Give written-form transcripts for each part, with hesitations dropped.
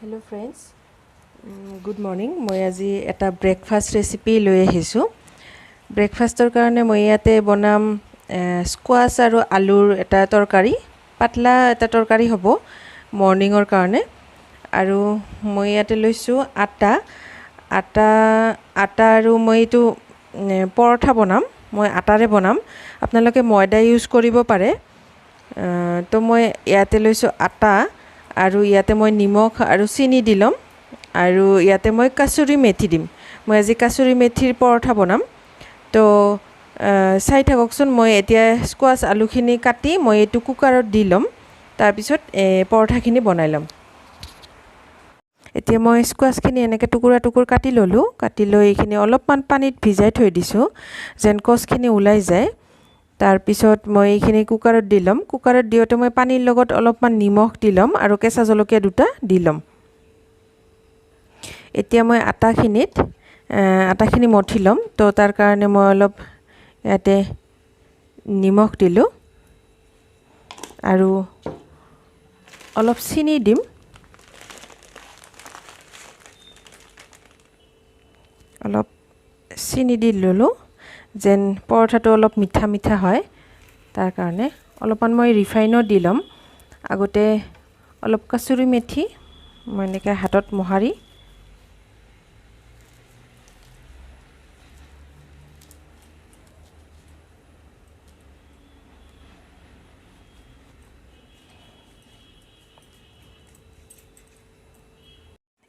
Hello friends, good morning. মই আজি এটা ব্ৰেকফাষ্ট ৰেচিপি লৈ আহিছোঁ. ব্ৰেকফাষ্টৰ কাৰণে মই ইয়াতে বনাম স্কোৱাছ আৰু আলুৰ এটা তৰকাৰী, পাতলা এটা তৰকাৰী হ'ব মৰ্নিঙৰ কাৰণে। আৰু মই ইয়াতে লৈছোঁ আটা আৰু মই এইটো পৰঠা বনাম, মই আটাৰে বনাম। আপোনালোকে ময়দা ইউজ কৰিব পাৰে। তো মই ইয়াতে লৈছোঁ আটা আৰু ইয়াতে মই নিমখ আৰু চেনি দি ল'ম আৰু ইয়াতে মই কাচুৰি মেথি দিম। মই আজি কাচুৰি মেথিৰ পৰঠা বনাম। তো চাই থাককচোন, মই এতিয়া স্কোৱাছ আলুখিনি কাটি মই এইটো কুকাৰত দি ল'ম, তাৰপিছত পৰঠাখিনি বনাই ল'ম। এতিয়া মই স্কোৱাছখিনি এনেকৈ টুকুৰা কাটি ল'লোঁ। কাটি লৈ এইখিনি অলপমান পানীত ভিজাই থৈ দিছোঁ যেন কচখিনি ওলাই যায়। তাৰপিছত মই এইখিনি কুকাৰত দি ল'ম। কুকাৰত দিওঁতে মই পানীৰ লগত অলপমান নিমখ দি ল'ম আৰু কেঁচা জলকীয়া দুটা দি ল'ম। এতিয়া মই আটাখিনি মঠি ল'ম। তো তাৰ কাৰণে মই অলপ ইয়াতে নিমখ দিলোঁ আৰু অলপ চেনি দিম। অলপ চেনি দি ল'লোঁ যেন পৰঠাটো অলপ মিঠা মিঠা হয়, তাৰ কাৰণে অলপমান মই ৰিফাইনো দি ল'ম। আগতে অলপ কাচুৰি মেথি মই এনেকৈ হাতত মোহাৰি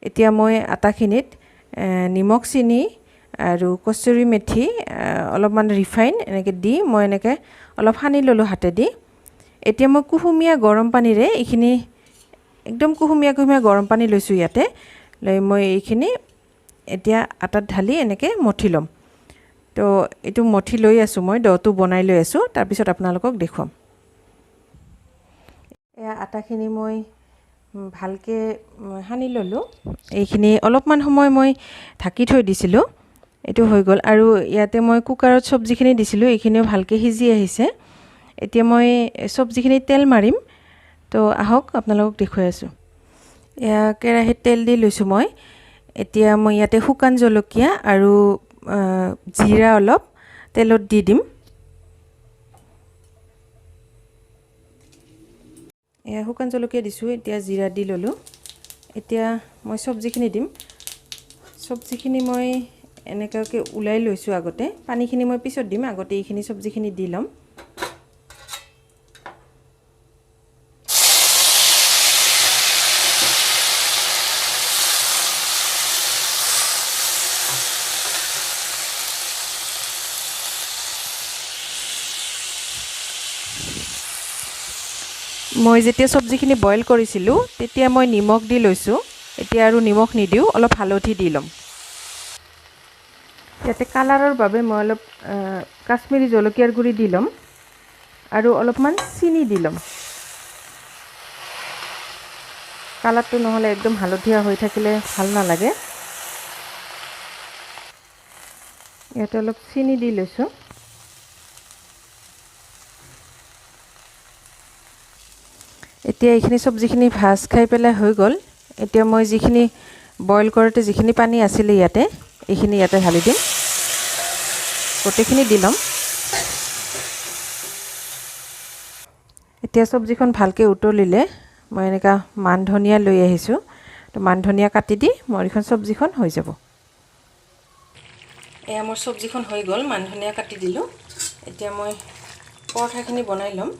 এতিয়া মই আটাখিনিত নিমখ চেনি আৰু কচুৰি মেথি অলপমান ৰিফাইন এনেকৈ দি মই এনেকৈ অলপ সানি ল'লোঁ হাতেদি। এতিয়া মই কুহুমীয়া গৰম পানীৰে এইখিনি একদম কুহুমীয়া গৰম পানী লৈছোঁ ইয়াতে। লৈ মই এইখিনি এতিয়া আটাত ঢালি এনেকৈ মঠি ল'ম। তো এইটো মঠি লৈ আছোঁ, মই ডটো বনাই লৈ আছোঁ, তাৰপিছত আপোনালোকক দেখুৱাম। এয়া আটাখিনি মই ভালকৈ সানি ল'লোঁ। এইখিনি অলপমান সময় মই ঢাকি থৈ দিছিলোঁ, এইটো হৈ গ'ল। আৰু ইয়াতে মই কুকাৰত চব্জিখিনি দিছিলোঁ, এইখিনিও ভালকৈ সিজি আহিছে। এতিয়া মই চব্জিখিনিত তেল মাৰিম। তো আহক আপোনালোকক দেখুৱাই আছোঁ। এয়া কেৰাহীত তেল দি লৈছোঁ মই। এতিয়া মই ইয়াতে শুকান জলকীয়া আৰু জিৰা অলপ তেলত দি দিম। এয়া শুকান জলকীয়া দিছোঁ, এতিয়া জিৰা দি ল'লোঁ। এতিয়া মই চব্জিখিনি দিম। চব্জিখিনি মই এনেকুৱাকৈ ওলাই লৈছোঁ আগতে, পানীখিনি মই পিছত দিম, আগতে এইখিনি চব্জিখিনি দি ল'ম। মই যেতিয়া চব্জিখিনি বইল কৰিছিলোঁ তেতিয়া মই নিমখ দি লৈছোঁ। এতিয়া আৰু নিমখ নিদিওঁ, অলপ হালধি দি ল'ম। ইয়াতে কালাৰৰ বাবে মই অলপ কাশ্মীৰী জলকীয়াৰ গুড়ি দি ল'ম আৰু অলপমান চেনি দি ল'ম। কালাৰটো নহ'লে একদম হালধীয়া হৈ থাকিলে ভাল নালাগে। ইয়াতে অলপ চেনি দি লৈছোঁ। এতিয়া এইখিনি চব্জিখিনি ভাজ খাই পেলাই হৈ গ'ল। এতিয়া মই যিখিনি বইল কৰোঁতে যিখিনি পানী আছিলে ইয়াতে, এইখিনি ইয়াতে ঢালি দিম, গোটেইখিনি দি ল'ম। এতিয়া চব্জিখন ভালকৈ উতলিলে মই এনেকুৱা মান ধনিয়া লৈ আহিছোঁ। তো মান ধনিয়া কাটি দি মোৰ এইখন চব্জিখন হৈ যাব। এয়া মোৰ চব্জিখন হৈ গ'ল, মান ধনিয়া কাটি দিলোঁ। এতিয়া মই পৰঠাখিনি বনাই ল'ম।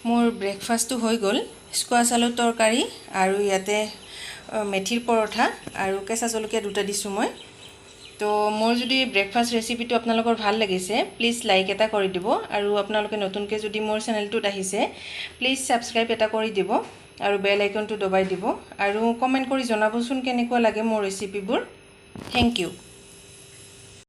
মোৰ ব্ৰেকফাষ্টটো হৈ গ'ল, স্কোৱাছ আলুৰ তৰকাৰী আৰু ইয়াতে মেথিৰ পৰঠা আৰু কেঁচা জলকীয়া দুটা দিছোঁ মই। তো মোৰ যদি ব্ৰেকফাষ্ট ৰেচিপিটো আপোনালোকৰ ভাল লাগিছে, প্লিজ লাইক এটা কৰি দিব। আৰু আপোনালোকে নতুনকৈ যদি মোৰ চেনেলটোত আহিছে, প্লিজ ছাবস্ক্ৰাইব এটা কৰি দিব আৰু বেল আইকনটো দবাই দিব। আৰু কমেণ্ট কৰি জনাবচোন কেনেকুৱা লাগে মোৰ ৰেচিপিবোৰ। Thank U.